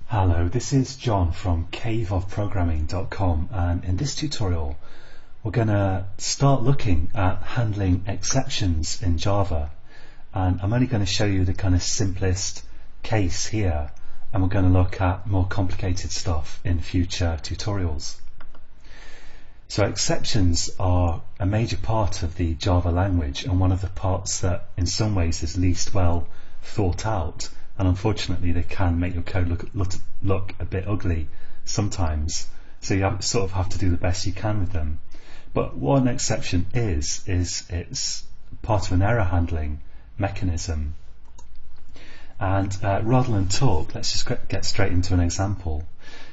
Hello, this is John from caveofprogramming.com, and in this tutorial we're going to start looking at handling exceptions in Java, and I'm only going to show you the kind of simplest case here, and we're going to look at more complicated stuff in future tutorials. So exceptions are a major part of the Java language, and one of the parts that in some ways is least well thought out, and unfortunately they can make your code look a bit ugly sometimes, so you sort of have to do the best you can with them. But what an exception is it's part of an error handling mechanism. And rather than talk, let's just get straight into an example.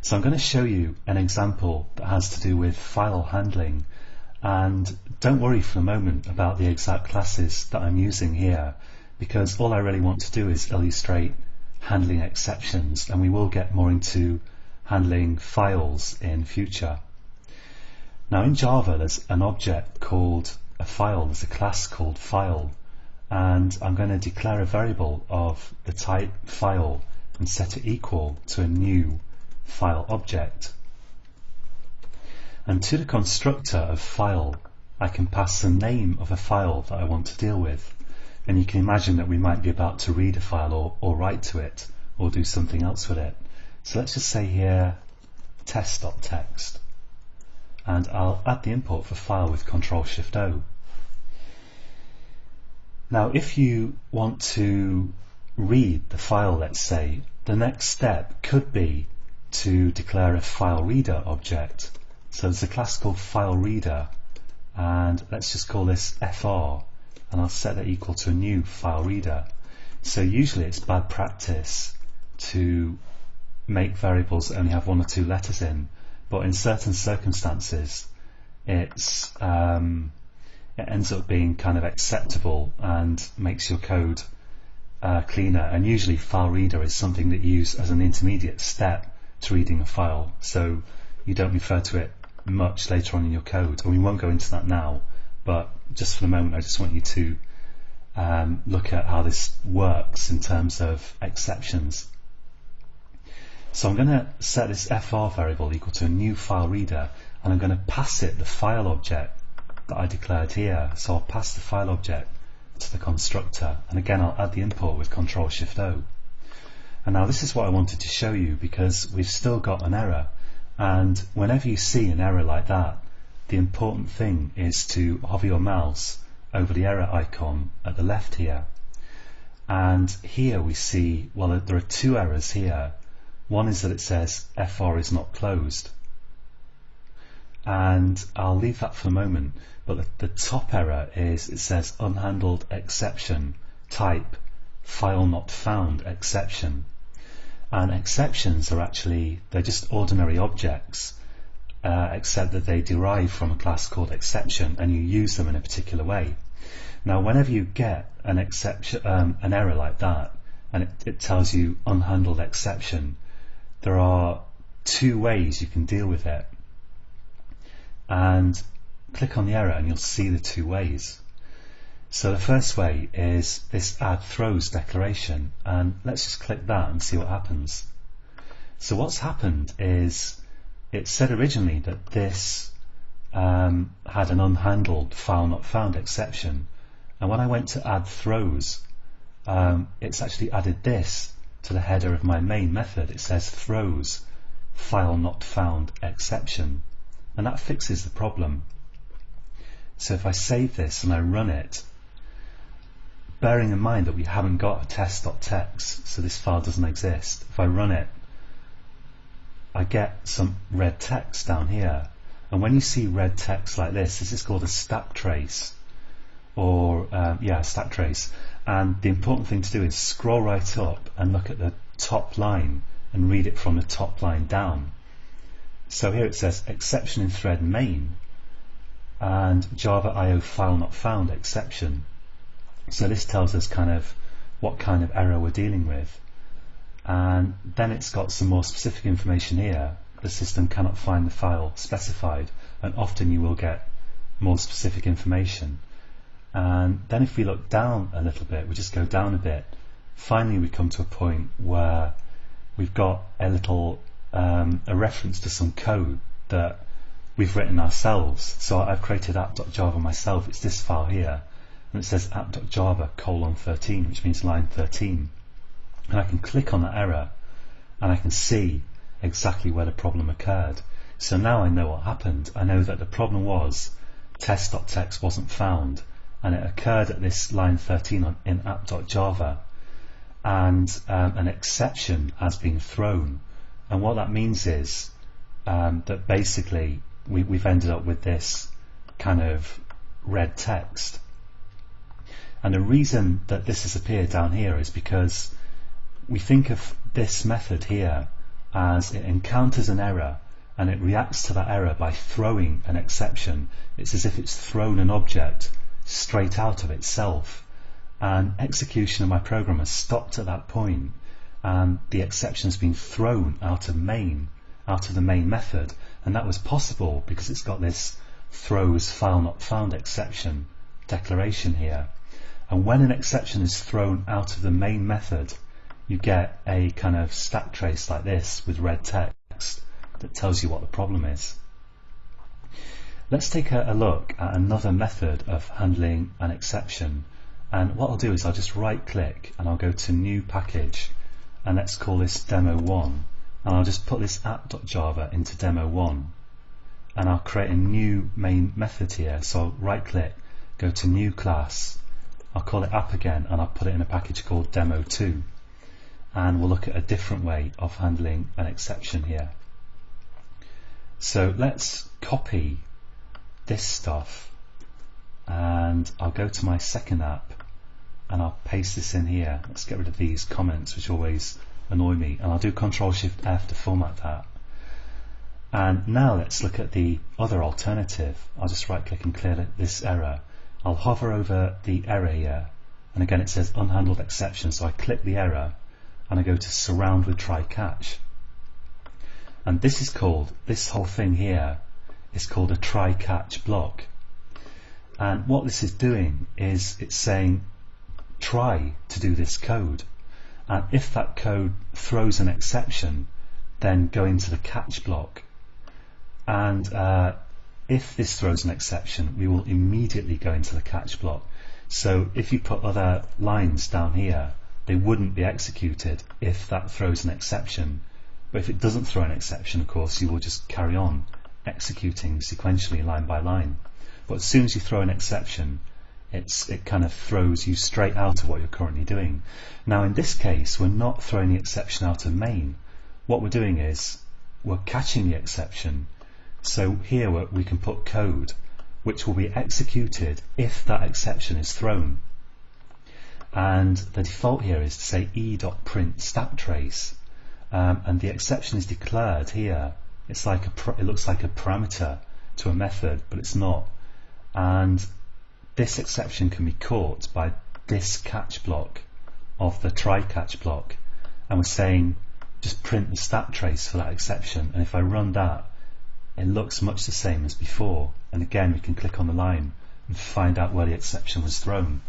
So I'm going to show you an example that has to do with file handling, and don't worry for the moment about the exact classes that I'm using here, because all I really want to do is illustrate handling exceptions, and we will get more into handling files in future. Now in Java there's an object called a file, there's a class called file, and I'm going to declare a variable of the type file and set it equal to a new file object. And to the constructor of file I can pass the name of a file that I want to deal with. And you can imagine that we might be about to read a file or write to it or do something else with it. So let's just say here test.txt, and I'll add the import for file with Ctrl+Shift+O. Now if you want to read the file, let's say, the next step could be to declare a file reader object. So there's a class called file reader, and let's just call this fr, and I'll set that equal to a new file reader. So usually it's bad practice to make variables that only have one or two letters in, but in certain circumstances it ends up being kind of acceptable and makes your code cleaner. And usually file reader is something that you use as an intermediate step to reading a file, so you don't refer to it much later on in your code, and we won't go into that now. But just for the moment I just want you to look at how this works in terms of exceptions. So I'm going to set this fr variable equal to a new file reader, and I'm going to pass it the file object that I declared here. So I'll pass the file object to the constructor, and again I'll add the import with Ctrl+Shift+O. And now this is what I wanted to show you, because we've still got an error, and whenever you see an error like that, the important thing is to hover your mouse over the error icon at the left here. And here we see, well, there are two errors here. One is that it says fr is not closed, and I'll leave that for a moment, but the top error is it says unhandled exception type file not found exception. And exceptions are actually, they're just ordinary objects, except that they derive from a class called exception, and you use them in a particular way. Now whenever you get an exception, an error like that, and it tells you unhandled exception, there are two ways you can deal with it, and click on the error and you'll see the two ways. So the first way is this add throws declaration, and let's just click that and see what happens. So what's happened is it said originally that this had an unhandled file not found exception, and when I went to add throws, it's actually added this to the header of my main method. It says throws file not found exception, and that fixes the problem. So if I save this and I run it, bearing in mind that we haven't got a test.txt, so this file doesn't exist, if I run it, I get some red text down here. And when you see red text like this is called a stack trace, or stack trace. And the important thing to do is scroll right up and look at the top line and read it from the top line down. So here it says exception in thread main and Java IO file not found exception. So this tells us kind of what kind of error we're dealing with. And then it's got some more specific information here. The system cannot find the file specified, and often you will get more specific information. And then if we look down a little bit, we just go down a bit, finally we come to a point where we've got a little a reference to some code that we've written ourselves. So I've created app.java myself. It's this file here, and it says app.java:13, which means line 13. And I can click on that error and I can see exactly where the problem occurred. So now I know what happened. I know that the problem was test.txt wasn't found, and it occurred at this line 13 in app.java, and an exception has been thrown. And what that means is that basically we've ended up with this kind of red text. And the reason that this has appeared down here is because we think of this method here as it encounters an error and it reacts to that error by throwing an exception. It's as if it's thrown an object straight out of itself, and execution of my program has stopped at that point, and the exception has been thrown out of the main method. And that was possible because it's got this throws file not found exception declaration here. And when an exception is thrown out of the main method, you get a kind of stack trace like this with red text that tells you what the problem is. Let's take a look at another method of handling an exception. And what I'll do is I'll just right click and I'll go to new package, and let's call this demo1, and I'll just put this app.java into demo1, and I'll create a new main method here. So I'll right click, go to new class, I'll call it app again, and I'll put it in a package called demo2, and we'll look at a different way of handling an exception here. So let's copy this stuff, and I'll go to my second app and I'll paste this in here. Let's get rid of these comments which always annoy me, and I'll do Ctrl-Shift-F to format that. And now let's look at the other alternative. I'll just right click and clear this error. I'll hover over the error here, and again it says unhandled exception, so I click the error and I go to surround with try catch. And this is called, this whole thing here is called a try catch block. And what this is doing is it's saying try to do this code, and if that code throws an exception, then go into the catch block. And if this throws an exception, we will immediately go into the catch block. So if you put other lines down here, they wouldn't be executed if that throws an exception. But if it doesn't throw an exception, of course, you will just carry on executing sequentially line by line. But as soon as you throw an exception, it kind of throws you straight out of what you're currently doing. Now in this case, we're not throwing the exception out of main. What we're doing is we're catching the exception. So here we can put code which will be executed if that exception is thrown. And the default here is to say e.print stack trace, and the exception is declared here. It's like it looks like a parameter to a method, but it's not. And this exception can be caught by this catch block of the try catch block, and we're saying just print the stack trace for that exception. And if I run that, it looks much the same as before, and again we can click on the line and find out where the exception was thrown.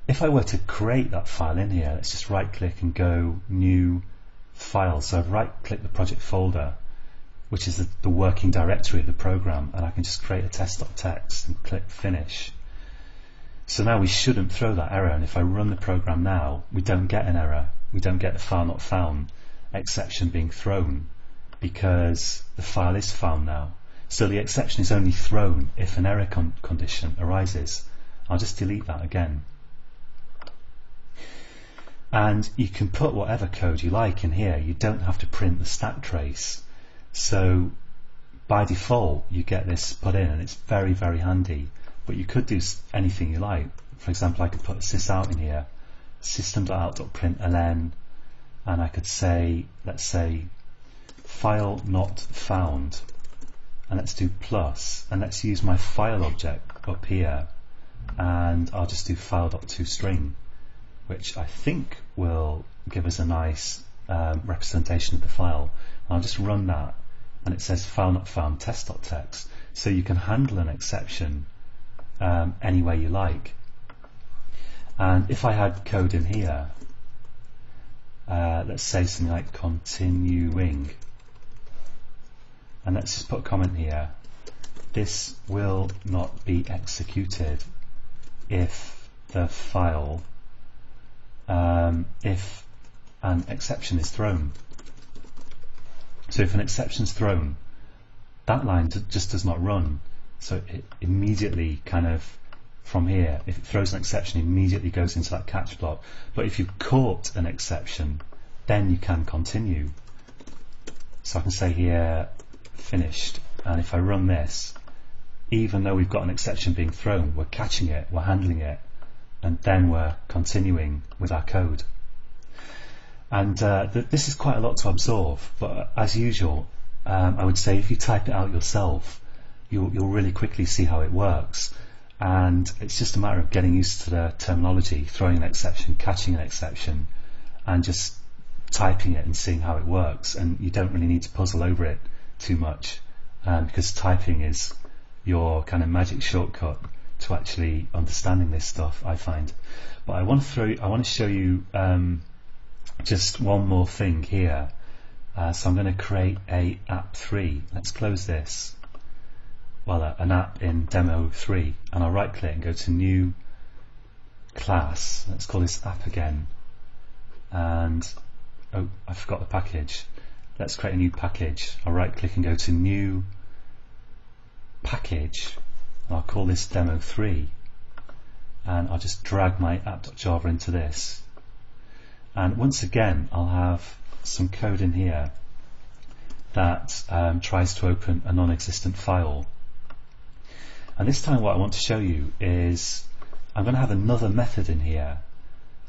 If I were to create that file in here, let's just right click and go new file. So I've right clicked the project folder, which is the working directory of the program, and I can just create a test.txt and click finish. So now we shouldn't throw that error, and if I run the program now, we don't get an error. We don't get the file not found exception being thrown, because the file is found now. So the exception is only thrown if an error condition arises. I'll just delete that again. And you can put whatever code you like in here. You don't have to print the stack trace. So by default you get this put in, and it's very, very handy. But you could do anything you like. For example, I could put sysout in here, system.out.println, and I could say, let's say file not found, and let's do plus, and let's use my file object up here, and I'll just do file.toString, which I think will give us a nice representation of the file. I'll just run that, and it says file not found test.txt. So you can handle an exception any way you like. And if I had code in here, let's say something like continuing, and let's just put a comment here. This will not be executed if the file, if an exception is thrown. So if an exception is thrown, that line just does not run. So it immediately kind of, from here, if it throws an exception, it immediately goes into that catch block. But if you've caught an exception, then you can continue. So I can say here, finished. And if I run this, even though we've got an exception being thrown, we're catching it, we're handling it, and then we're continuing with our code. And this is quite a lot to absorb, but as usual, I would say if you type it out yourself, you'll really quickly see how it works. And it's just a matter of getting used to the terminology, throwing an exception, catching an exception, and just typing it and seeing how it works. And you don't really need to puzzle over it too much, because typing is your kind of magic shortcut to actually understanding this stuff, I find. But I want to show you just one more thing here. So I'm going to create a app3. Let's close this. Well, an app in demo 3, and I'll right click and go to new class. Let's call this app again. And oh, I forgot the package. Let's create a new package. I'll right click and go to new package, and I'll call this demo 3, and I'll just drag my app.java into this. And once again, I'll have some code in here that tries to open a non-existent file. And this time what I want to show you is I'm going to have another method in here,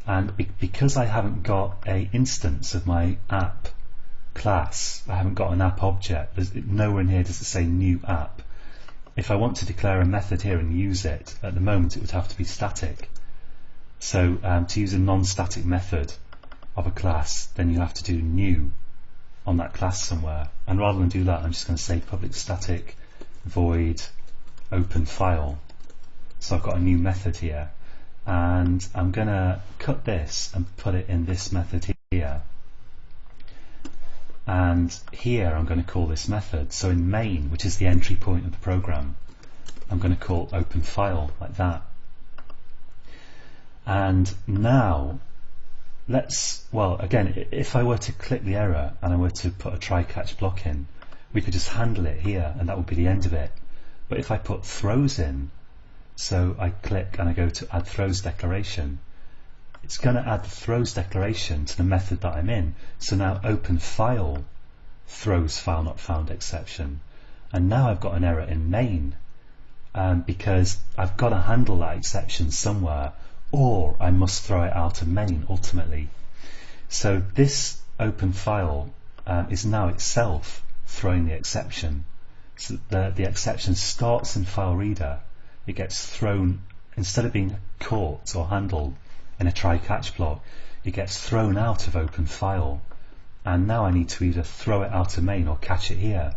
and because I haven't got an instance of my app class, I haven't got an app object, there's nowhere in here does it say new app. If I want to declare a method here and use it, at the moment it would have to be static. So to use a non-static method of a class, then you have to do new on that class somewhere. And rather than do that, I'm just going to say public static void open file. So I've got a new method here, and I'm going to cut this and put it in this method here. And here I'm going to call this method. So in main, which is the entry point of the program, I'm going to call open file like that. And now well, again, if I were to click the error and I were to put a try catch block in, we could just handle it here and that would be the end of it. But if I put throws in, so I click and I go to add throws declaration, it's going to add the throws declaration to the method that I'm in. So now open file throws file not found exception, and now I've got an error in main, because I've got to handle that exception somewhere, or I must throw it out of main ultimately. So this open file is now itself throwing the exception. So the exception starts in file reader, it gets thrown, instead of being caught or handled in a try catch block, it gets thrown out of open file, and now I need to either throw it out of main or catch it here.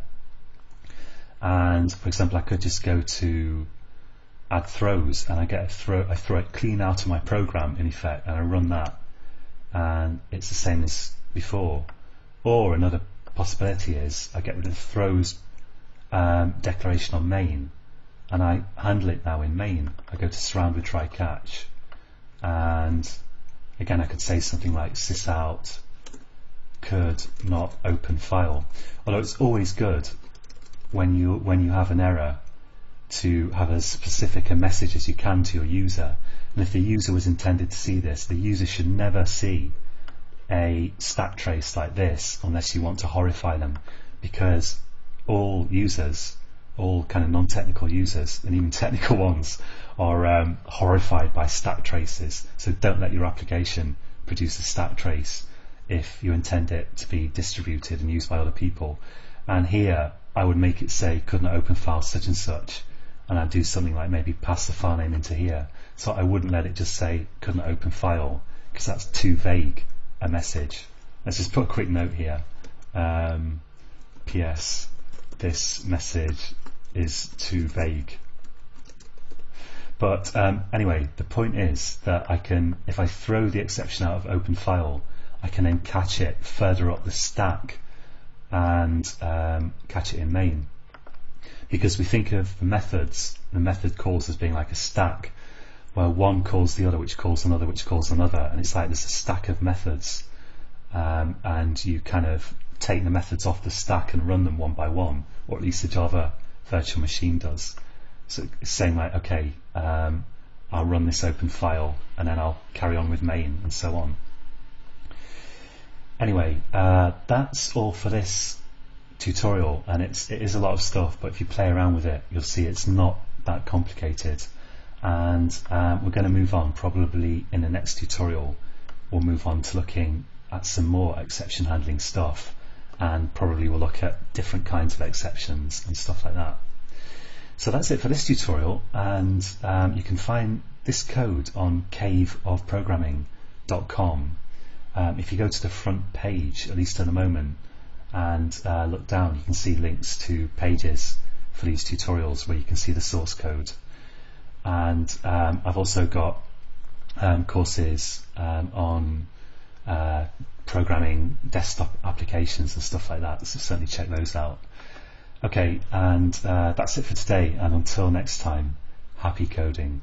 And for example, I could just go to add throws and I get I throw it clean out of my program in effect, and I run that and it's the same as before. Or another possibility is I get rid of the throws declaration on main and I handle it now in main. I go to surround with try catch, and again I could say something like sysout could not open file. Although it's always good when you have an error to have as specific a message as you can to your user. And if the user was intended to see this, the user should never see a stack trace like this unless you want to horrify them, because all users, all kind of non-technical users and even technical ones, are horrified by stack traces. So don't let your application produce a stack trace if you intend it to be distributed and used by other people. And here I would make it say couldn't open file such and such, and I'd do something like maybe pass the file name into here. So I wouldn't let it just say couldn't open file, because that's too vague a message. Let's just put a quick note here. PS, this message is too vague. But anyway, the point is that I can, if I throw the exception out of open file, I can then catch it further up the stack and catch it in main. Because we think of the method calls as being like a stack, where one calls the other, which calls another, which calls another, and it's like there's a stack of methods, and you kind of take the methods off the stack and run them one by one, or at least the Java virtual machine does. So it's saying like, okay, I'll run this open file and then I'll carry on with main and so on. Anyway, that's all for this tutorial, and it is a lot of stuff, but if you play around with it, you'll see it's not that complicated. And we're going to move on. Probably in the next tutorial we'll move on to looking at some more exception handling stuff, and probably we'll look at different kinds of exceptions and stuff like that. So that's it for this tutorial, and you can find this code on caveofprogramming.com. If you go to the front page, at least at the moment, and look down, you can see links to pages for these tutorials where you can see the source code. And I've also got courses on programming desktop applications and stuff like that, so certainly check those out. Okay, and that's it for today, and until next time, happy coding.